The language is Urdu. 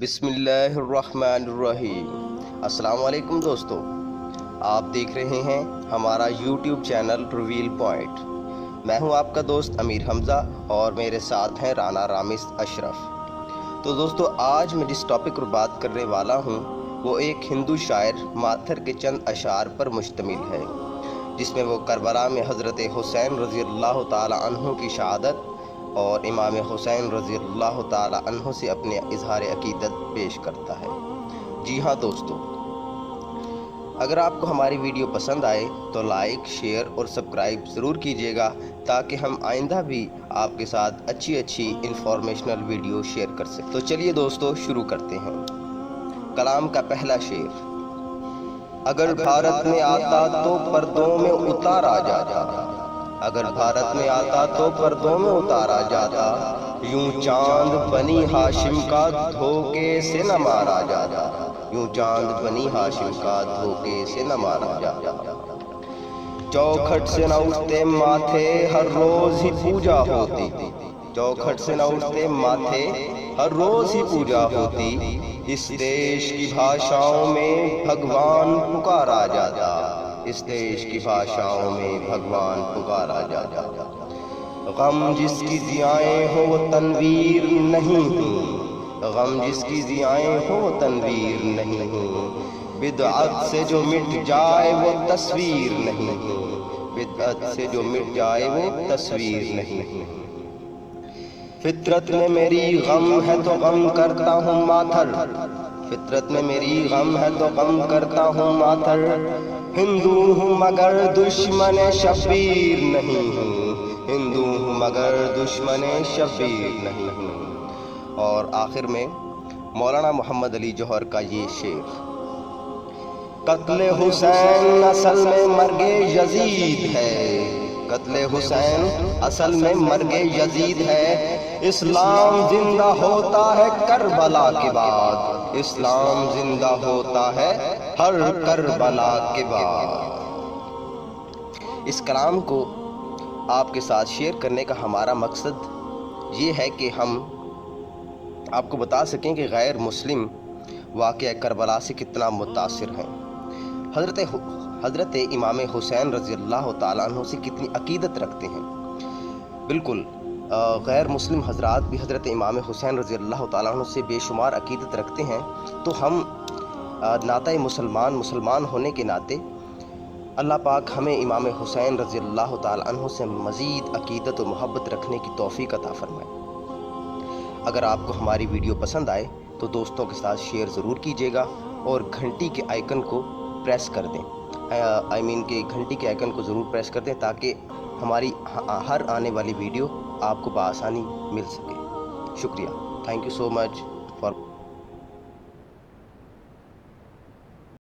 بسم اللہ الرحمن الرحیم۔ السلام علیکم دوستو، آپ دیکھ رہے ہیں ہمارا یوٹیوب چینل ریویل پوائنٹ۔ میں ہوں آپ کا دوست امیر حمزہ اور میرے ساتھ ہیں رانا رامز اشرف۔ تو دوستو، آج میں جس ٹاپک پر بات کرنے والا ہوں وہ ایک ہندو شاعر ماتھر کے چند اشعار پر مشتمل ہے، جس میں وہ کربلا میں حضرت حسین رضی اللہ تعالی عنہ کی شہادت اور امام حسین رضی اللہ تعالی عنہ سے اپنے اظہار عقیدت پیش کرتا ہے۔ جی ہاں دوستو، اگر آپ کو ہماری ویڈیو پسند آئے تو لائک، شیئر اور سبسکرائب ضرور کیجیے گا، تاکہ ہم آئندہ بھی آپ کے ساتھ اچھی انفارمیشنل ویڈیو شیئر کر سکیں۔ تو چلیے دوستو، شروع کرتے ہیں۔ کلام کا پہلا شعر: اگر بھارت میں آتا تو پردوں میں اتارا جاتا، اگر بھارت میں آتا تو پردوں میں اتارا جاتا، یوں چاند بنی ہاشم کا دھوکے سے نہ مارا جاتا، یوں چاند بنی ہاشم کا دھوکے سے نہ مارا جاتا۔ چوکھٹ سے نہ اٹھتے ماتھے ہر روز ہی پوجا ہوتی، چوکھٹ سے نہ اٹھتے ماتھے ہر روز ہی پوجا ہوتی، اس دیش کی بھاشاؤں میں بھگوان پکارا جاتا، اس دیش کی بھاشاؤں میں بھگوان پکارا جاتا۔ غم جس کی ضیائیں ہوں وہ تنویر نہیں ہوں، غم جس کی ضیائیں ہوں وہ تنویر نہیں ہوں، بدعت سے جو مٹ جائے وہ تصویر نہیں ہوں، بدعت سے جو مٹ جائے وہ تصویر نہیں ہوں۔ فطرت میں میری غم ہے تو غم کرتا ہوں ماتھر، فطرت میں میری غم ہے تو غم کرتا ہوں ماتھر، ہندو ہوں مگر دشمن شبیر نہیں ہوں، ہندو ہوں مگر دشمن شبیر نہیں ہوں۔ اور آخر میں مولانا محمد علی جوہر کا یہ شعر: قتل حسین اصل میں مرگ یزید ہے، قتل حسین اصل میں مرگ یزید ہے، اسلام زندہ ہوتا ہے کربلا کے بعد، اسلام زندہ ہوتا ہے ہر کربلا کے بعد۔ اس کلام کو آپ کے ساتھ شیئر کرنے کا ہمارا مقصد یہ ہے کہ ہم آپ کو بتا سکیں کہ غیر مسلم واقعہ کربلا سے کتنا متاثر ہیں، حضرت امام حسین رضی اللہ تعالیٰ عنہ سے کتنی عقیدت رکھتے ہیں۔ بالکل، غیر مسلم حضرات بھی حضرت امام حسین رضی اللہ تعالیٰ عنہ سے بے شمار عقیدت رکھتے ہیں، تو ہم ناتۂ مسلمان ہونے کے ناطے اللہ پاک ہمیں امام حسین رضی اللہ تعالیٰ عنہ سے مزید عقیدت و محبت رکھنے کی توفیق عطا فرمائے۔ اگر آپ کو ہماری ویڈیو پسند آئے تو دوستوں کے ساتھ شیئر ضرور کیجیے گا، اور گھنٹی کے آئیکن کو پریس کر دیں، کہ گھنٹی کے آئیکن کو ضرور پریس کر دیں، تاکہ ہماری ہر آنے والی ویڈیو آپ کو بآسانی مل سکے۔ شکریہ، thank you so much for